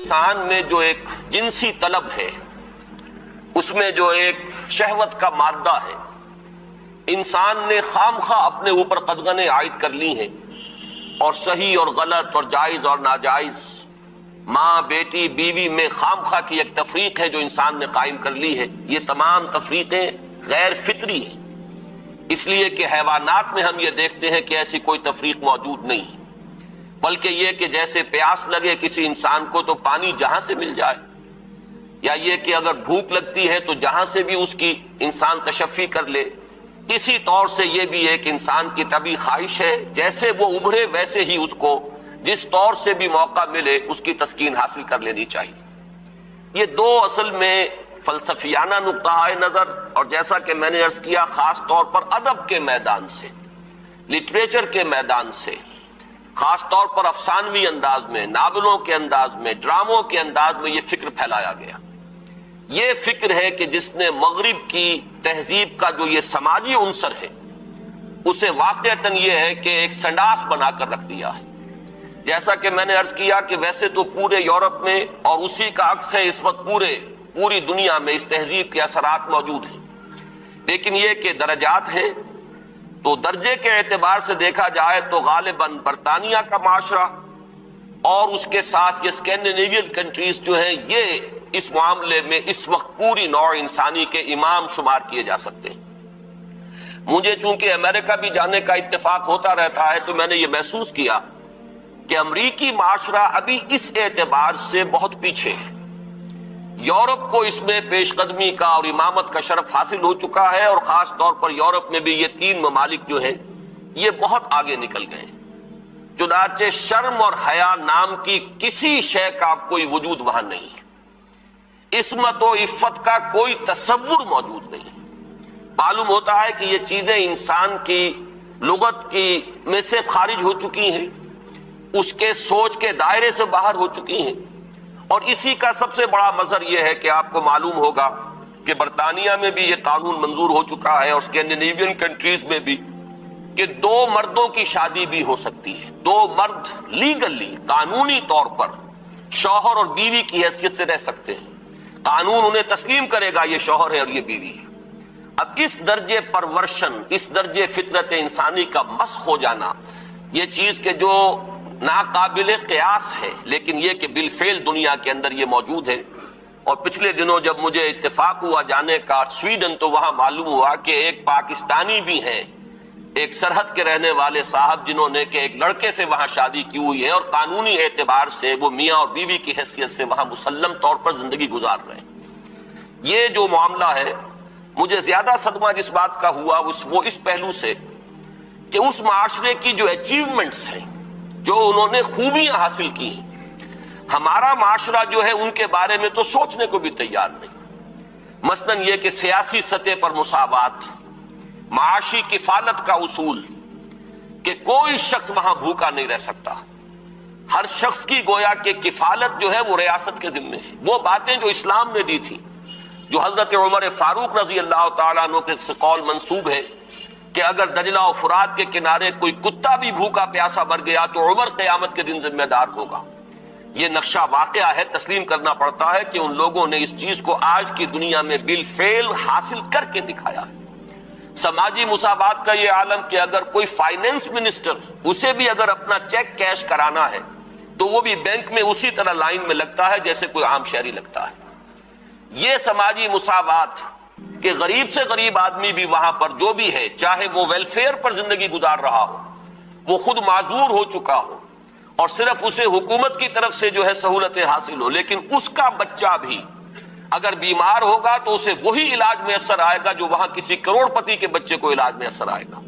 انسان میں جو ایک جنسی طلب ہے، اس میں جو ایک شہوت کا مادہ ہے، انسان نے خام خواہ اپنے اوپر قدغنیں عائد کر لی ہیں، اور صحیح اور غلط اور جائز اور ناجائز، ماں بیٹی بیوی میں خام خواہ کی ایک تفریق ہے جو انسان نے قائم کر لی ہے۔ یہ تمام تفریقیں غیر فطری ہیں، اس لیے کہ حیوانات میں ہم یہ دیکھتے ہیں کہ ایسی کوئی تفریق موجود نہیں ہے، بلکہ یہ کہ جیسے پیاس لگے کسی انسان کو تو پانی جہاں سے مل جائے، یا یہ کہ اگر بھوک لگتی ہے تو جہاں سے بھی اس کی انسان تشفی کر لے، اسی طور سے یہ بھی ایک انسان کی طبعی خواہش ہے جیسے وہ ابھرے ویسے ہی اس کو جس طور سے بھی موقع ملے اس کی تسکین حاصل کر لینی چاہیے۔ یہ دو اصل میں فلسفیانہ نقطہ نظر، اور جیسا کہ میں نے عرض کیا خاص طور پر ادب کے میدان سے، لٹریچر کے میدان سے، خاص طور پر افسانوی انداز میں، ناولوں کے انداز میں، ڈراموں کے انداز میں یہ فکر پھیلایا گیا۔ یہ فکر ہے کہ جس نے مغرب کی تہذیب کا جو یہ سماجی عنصر ہے اسے واقعتاً یہ ہے کہ ایک سنڈاس بنا کر رکھ دیا ہے۔ جیسا کہ میں نے عرض کیا کہ ویسے تو پورے یورپ میں، اور اسی کا عکس ہے اس وقت پوری دنیا میں، اس تہذیب کے اثرات موجود ہیں، لیکن یہ کہ درجات ہیں۔ تو درجے کے اعتبار سے دیکھا جائے تو غالباً برطانیہ کا معاشرہ اور اس کے ساتھ یہ اسکینڈینیوین کنٹریز جو ہیں، یہ اس معاملے میں اس وقت پوری نوع انسانی کے امام شمار کیے جا سکتے ہیں۔ مجھے چونکہ امریکہ بھی جانے کا اتفاق ہوتا رہتا ہے تو میں نے یہ محسوس کیا کہ امریکی معاشرہ ابھی اس اعتبار سے بہت پیچھے ہے۔ یورپ کو اس میں پیش قدمی کا اور امامت کا شرف حاصل ہو چکا ہے، اور خاص طور پر یورپ میں بھی یہ تین ممالک جو ہیں یہ بہت آگے نکل گئے ہیں۔ چنانچہ شرم اور حیا نام کی کسی شے کا کوئی وجود وہاں نہیں ہے، عصمت و عفت کا کوئی تصور موجود نہیں ہے۔ معلوم ہوتا ہے کہ یہ چیزیں انسان کی لغت کی میں سے خارج ہو چکی ہیں، اس کے سوچ کے دائرے سے باہر ہو چکی ہیں۔ اور اسی کا سب سے بڑا مظہر یہ ہے کہ آپ کو معلوم ہوگا کہ برطانیہ میں بھی یہ قانون منظور ہو چکا ہے، اور اسکینڈینیوین کنٹریز میں بھی، کہ دو مردوں کی شادی بھی ہو سکتی ہے۔ دو مرد لیگلی، قانونی طور پر شوہر اور بیوی کی حیثیت سے رہ سکتے ہیں، قانون انہیں تسلیم کرے گا یہ شوہر ہے اور یہ بیوی ہے۔ اب اس درجے پرورشن، اس درجے فطرت انسانی کا مسخ ہو جانا، یہ چیز کہ جو ناقابل قیاس ہے، لیکن یہ کہ بالفعل دنیا کے اندر یہ موجود ہے۔ اور پچھلے دنوں جب مجھے اتفاق ہوا جانے کا سویڈن، تو وہاں معلوم ہوا کہ ایک پاکستانی بھی ہیں، ایک سرحد کے رہنے والے صاحب، جنہوں نے کہ ایک لڑکے سے وہاں شادی کی ہوئی ہے، اور قانونی اعتبار سے وہ میاں اور بیوی کی حیثیت سے وہاں مسلم طور پر زندگی گزار رہے ہیں۔ یہ جو معاملہ ہے، مجھے زیادہ صدمہ جس بات کا ہوا وہ اس پہلو سے کہ اس معاشرے کی جو اچیومنٹس ہیں، جو انہوں نے خوبیاں حاصل کی ہیں، ہمارا معاشرہ جو ہے ان کے بارے میں تو سوچنے کو بھی تیار نہیں۔ مثلاً یہ کہ سیاسی سطح پر مساوات، معاشی کفالت کا اصول، کہ کوئی شخص وہاں بھوکا نہیں رہ سکتا، ہر شخص کی گویا کہ کفالت جو ہے وہ ریاست کے ذمے ہے۔ وہ باتیں جو اسلام نے دی تھی، جو حضرت عمر فاروق رضی اللہ تعالیٰ عنہ کے قول منسوب ہے کہ اگر دجلہ و فرات کے کنارے کوئی کتا بھی بھوکا پیاسا مر گیا تو عمر قیامت کے دن ذمہ دار ہوگا۔ یہ نقشہ واقعہ ہے، تسلیم کرنا پڑتا ہے کہ ان لوگوں نے اس چیز کو آج کی دنیا میں بالفعل حاصل کر کے دکھایا ہے۔ سماجی مساوات کا یہ عالم کہ اگر کوئی فائنینس منسٹر، اسے بھی اگر اپنا چیک کیش کرانا ہے تو وہ بھی بینک میں اسی طرح لائن میں لگتا ہے جیسے کوئی عام شہری لگتا ہے۔ یہ سماجی مساوات کہ غریب سے غریب آدمی بھی وہاں پر جو بھی ہے، چاہے وہ ویلفیئر پر زندگی گزار رہا ہو، وہ خود معذور ہو چکا ہو، اور صرف اسے حکومت کی طرف سے جو ہے سہولتیں حاصل ہو، لیکن اس کا بچہ بھی اگر بیمار ہوگا تو اسے وہی علاج میسر آئے گا جو وہاں کسی کروڑ پتی کے بچے کو علاج میسر آئے گا،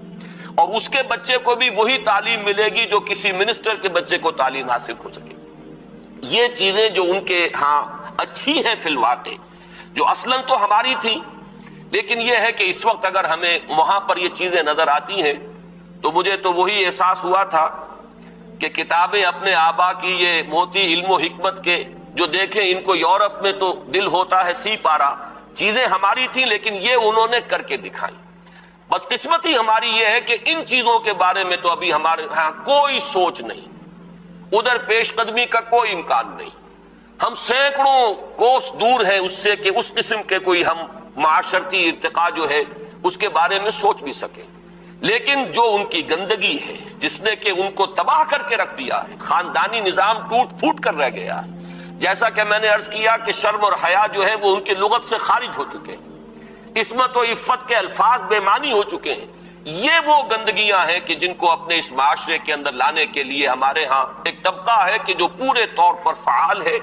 اور اس کے بچے کو بھی وہی تعلیم ملے گی جو کسی منسٹر کے بچے کو تعلیم حاصل ہو سکے۔ یہ چیزیں جو ان کے ہاں اچھی ہیں فی الواقع، جو اصلاً تو ہماری تھی، لیکن یہ ہے کہ اس وقت اگر ہمیں وہاں پر یہ چیزیں نظر آتی ہیں تو مجھے تو وہی احساس ہوا تھا کہ کتابیں اپنے آبا کی یہ موتی علم و حکمت کے جو دیکھیں، ان کو یورپ میں تو دل ہوتا ہے سی پارا، چیزیں ہماری تھیں لیکن یہ انہوں نے کر کے دکھائی۔ بدقسمتی ہماری یہ ہے کہ ان چیزوں کے بارے میں تو ابھی ہمارے ہاں کوئی سوچ نہیں، ادھر پیش قدمی کا کوئی امکان نہیں۔ ہم سینکڑوں کوس دور ہیں اس سے کہ اس قسم کے کوئی ہم معاشرتی ارتقاء جو ہے اس کے بارے میں سوچ بھی سکیں. لیکن جو ان کی گندگی ہے جس نے کہ ان کو تباہ کر کے رکھ دیا ہے، خاندانی نظام ٹوٹ پھوٹ کر رہ گیا ہے. جیسا کہ میں نے عرض کیا کہ شرم اور حیا جو ہے وہ ان کی لغت سے خارج ہو چکے ہیں، عصمت و عفت کے الفاظ بے معنی ہو چکے ہیں. یہ وہ گندگیاں ہیں کہ جن کو اپنے اس معاشرے کے اندر لانے کے لیے ہمارے ہاں ایک طبقہ ہے کہ جو پورے طور پر فعال ہے،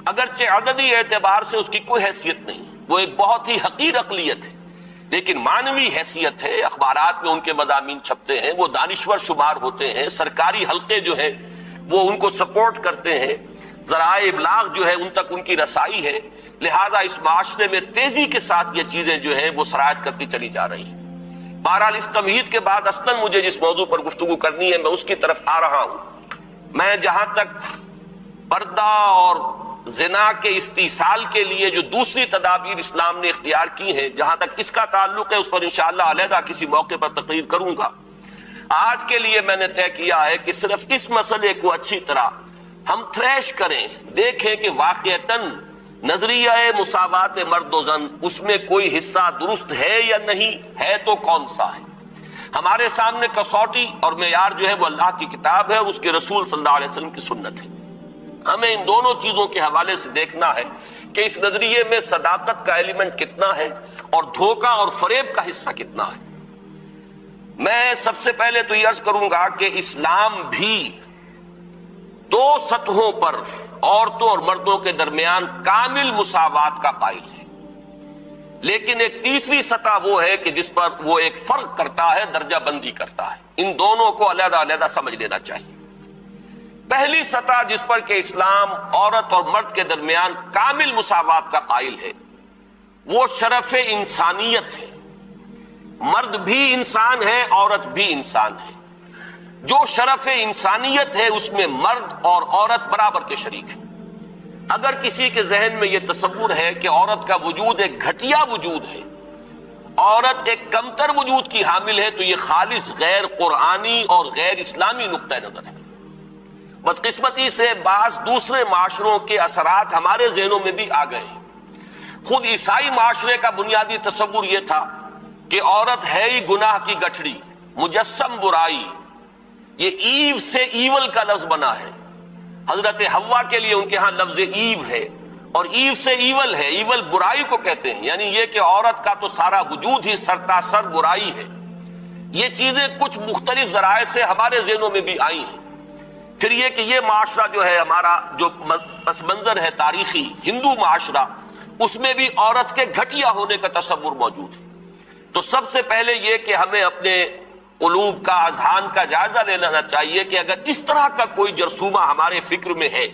اگرچہ عددی اعتبار سے اس کی کوئی حیثیت نہیں، وہ ایک بہت ہی حقیر اقلیت ہے، لیکن معنوی حیثیت ہے. اخبارات میں ان کے مضامین چھپتے ہیں، وہ دانشور شمار ہوتے ہیں، سرکاری حلقے جو ہیں وہ ان کو سپورٹ کرتے ہیں، ذرائع ابلاغ جو ہے ان تک ان کی رسائی ہے. لہذا اس معاشرے میں تیزی کے ساتھ یہ چیزیں جو ہیں وہ سرایت کرتی چلی جا رہی ہیں. بہرحال اس تمہید کے بعد اصلاً مجھے جس موضوع پر گفتگو کرنی ہے میں اس کی طرف آ رہا ہوں. میں جہاں تک پردہ اور زنا کے استیصال کے لیے جو دوسری تدابیر اسلام نے اختیار کی ہیں، جہاں تک اس کا تعلق ہے اس پر انشاءاللہ علیحدہ کسی موقع پر تقریر کروں گا. آج کے لیے میں نے طے کیا ہے کہ صرف اس مسئلے کو اچھی طرح ہم تھریش کریں، دیکھیں کہ واقعتاً نظریہ مساوات مرد و زن اس میں کوئی حصہ درست ہے یا نہیں ہے، تو کون سا ہے. ہمارے سامنے کسوٹی اور معیار جو ہے وہ اللہ کی کتاب ہے، اس کے رسول صلی اللہ علیہ وسلم کی سنت ہے. ہمیں ان دونوں چیزوں کے حوالے سے دیکھنا ہے کہ اس نظریے میں صداقت کا ایلیمنٹ کتنا ہے اور دھوکہ اور فریب کا حصہ کتنا ہے. میں سب سے پہلے تو یہ عرض کروں گا کہ اسلام بھی دو سطحوں پر عورتوں اور مردوں کے درمیان کامل مساوات کا قائل ہے، لیکن ایک تیسری سطح وہ ہے کہ جس پر وہ ایک فرق کرتا ہے، درجہ بندی کرتا ہے. ان دونوں کو علیحدہ علیحدہ سمجھ لینا چاہیے. پہلی سطح جس پر کہ اسلام عورت اور مرد کے درمیان کامل مساوات کا قائل ہے وہ شرف انسانیت ہے. مرد بھی انسان ہے، عورت بھی انسان ہے. جو شرف انسانیت ہے اس میں مرد اور عورت برابر کے شریک ہیں. اگر کسی کے ذہن میں یہ تصور ہے کہ عورت کا وجود ایک گھٹیا وجود ہے، عورت ایک کمتر وجود کی حامل ہے، تو یہ خالص غیر قرآنی اور غیر اسلامی نقطہ نظر ہے. بدقسمتی سے بعض دوسرے معاشروں کے اثرات ہمارے ذہنوں میں بھی آ گئے ہیں. خود عیسائی معاشرے کا بنیادی تصور یہ تھا کہ عورت ہے ہی گناہ کی گٹھڑی، مجسم برائی. یہ ایو سے ایول کا لفظ بنا ہے. حضرت حوا کے لیے ان کے ہاں لفظ ایو ہے، اور ایو سے ایول ہے. ایول برائی کو کہتے ہیں، یعنی یہ کہ عورت کا تو سارا وجود ہی سرتاسر برائی ہے. یہ چیزیں کچھ مختلف ذرائع سے ہمارے ذہنوں میں بھی آئی ہیں. پھر یہ کہ یہ معاشرہ جو ہے ہمارا جو پس منظر ہے تاریخی ہندو معاشرہ، اس میں بھی عورت کے گھٹیا ہونے کا تصور موجود ہے. تو سب سے پہلے یہ کہ ہمیں اپنے قلوب کا، اذہان کا جائزہ لے لینا چاہیے کہ اگر اس طرح کا کوئی جرثومہ ہمارے فکر میں ہے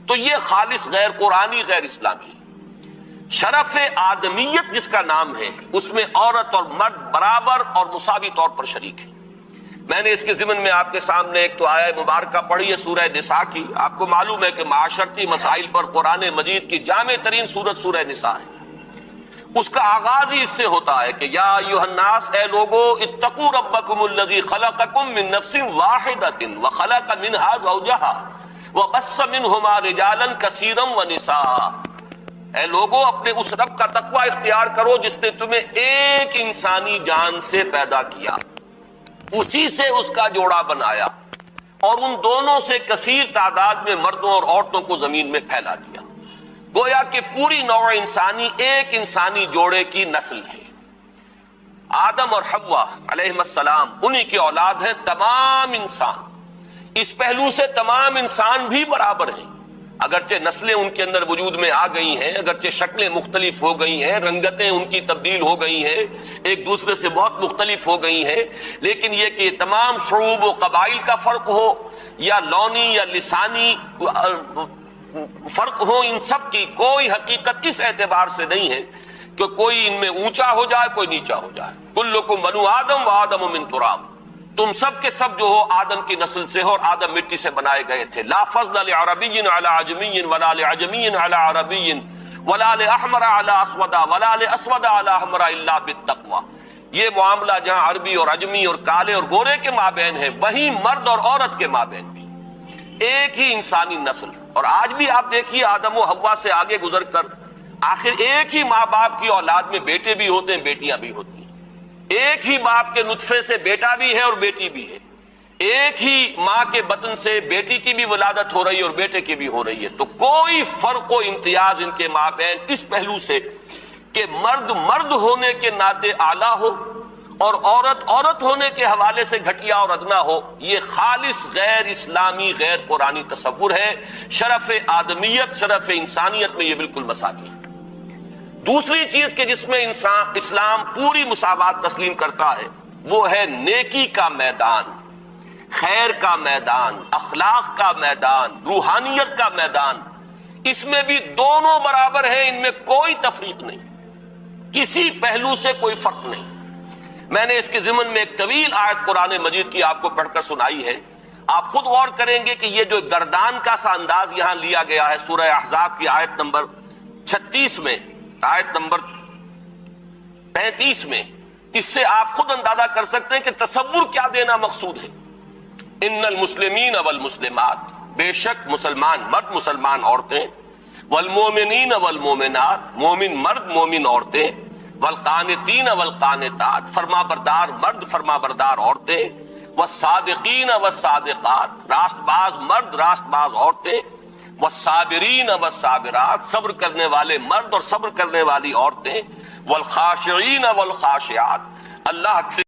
تو یہ خالص غیر قرآنی، غیر اسلامی ہے. شرف آدمیت جس کا نام ہے اس میں عورت اور مرد برابر اور مساوی طور پر شریک ہے. میں نے اس کے ضمن میں آپ کے سامنے ایک تو آیہ مبارکہ پڑھی ہے سورہ نساء کی. آپ کو معلوم ہے کہ معاشرتی مسائل پر قرآن مجید کی جامع ترین سورت سورہ نساء ہے. اس کا آغاز ہی اس سے ہوتا ہے کہ یا ایھا الناس، اے لوگو، اتقوا ربکم الذی خلقکم من نفس واحدۃ وخلق منها زوجها وبث منہما رجالا کثیرا ونساء. اے لوگو، اپنے اس رب کا تقوی اختیار کرو جس نے تمہیں ایک انسانی جان سے پیدا کیا، اسی سے اس کا جوڑا بنایا، اور ان دونوں سے کثیر تعداد میں مردوں اور عورتوں کو زمین میں پھیلا دیا. گویا کہ پوری نوع انسانی ایک انسانی جوڑے کی نسل ہے. آدم اور حوا علیہ السلام انہی کی اولاد ہیں تمام انسان. اس پہلو سے تمام انسان بھی برابر ہیں، اگرچہ نسلیں ان کے اندر وجود میں آ گئی ہیں، اگرچہ شکلیں مختلف ہو گئی ہیں، رنگتیں ان کی تبدیل ہو گئی ہیں، ایک دوسرے سے بہت مختلف ہو گئی ہیں، لیکن یہ کہ تمام شعوب و قبائل کا فرق ہو یا لونی یا لسانی فرق ہو، ان سب کی کوئی حقیقت اس اعتبار سے نہیں ہے کہ کوئی ان میں اونچا ہو جائے کوئی نیچا ہو جائے. کلکم بنو آدم و آدم من تراب، تم سب کے سب جو ہو آدم کی نسل سے ہو اور آدم مٹی سے بنائے گئے تھے. لا فضل لعربی علی عجمی ولا لعجمی علی عربی ولا لاحمر علی اسود ولا لاسود علی احمر الا بالتقوی. یہ معاملہ جہاں عربی اور عجمی اور کالے اور گورے کے مابین ہے، وہیں مرد اور عورت کے مابین بھی. ایک ہی انسانی نسل. اور آج بھی آپ دیکھیے آدم و حوا سے آگے گزر کر آخر ایک ہی ماں باپ کی اولاد میں بیٹے بھی ہوتے ہیں، بیٹیاں بھی ہوتی ہیں. ایک ہی باپ کے نطفے سے بیٹا بھی ہے اور بیٹی بھی ہے. ایک ہی ماں کے بطن سے بیٹی کی بھی ولادت ہو رہی ہے اور بیٹے کی بھی ہو رہی ہے. تو کوئی فرق و امتیاز ان کے مابین اس پہلو سے کہ مرد مرد ہونے کے ناطے اعلیٰ ہو اور عورت عورت ہونے کے حوالے سے گھٹیا اور ادنا ہو، یہ خالص غیر اسلامی غیر قرآنی تصور ہے. شرف آدمیت، شرف انسانیت میں یہ بالکل مساوی ہے. دوسری چیز کہ جس میں اسلام پوری مساوات تسلیم کرتا ہے وہ ہے نیکی کا میدان، خیر کا میدان، اخلاق کا میدان، روحانیت کا میدان. اس میں بھی دونوں برابر ہیں، ان میں کوئی تفریق نہیں، کسی پہلو سے کوئی فرق نہیں. میں نے اس کے ضمن میں ایک طویل آیت قرآن مجید کی آپ کو پڑھ کر سنائی ہے. آپ خود غور کریں گے کہ یہ جو گردان کا سا انداز یہاں لیا گیا ہے سورہ احزاب کی آیت نمبر 36 میں، آیت نمبر 35 میں، اس سے آپ خود اندازہ کر سکتے ہیں کہ تصور کیا دینا مقصود ہے. ان المسلمین والمسلمات، بے شک مسلمان مرد مسلمان عورتیں، والمومنین والمومنات، مومن مرد مومن عورتیں، والقانتین والقانتات، فرما بردار مرد فرما بردار عورتیں، والصادقین والصادقات، راست باز مرد راست باز عورتیں، والصابرین والصابرات، صبر کرنے والے مرد اور صبر کرنے والی عورتیں، والخاشعین والخاشعات، اللہ سے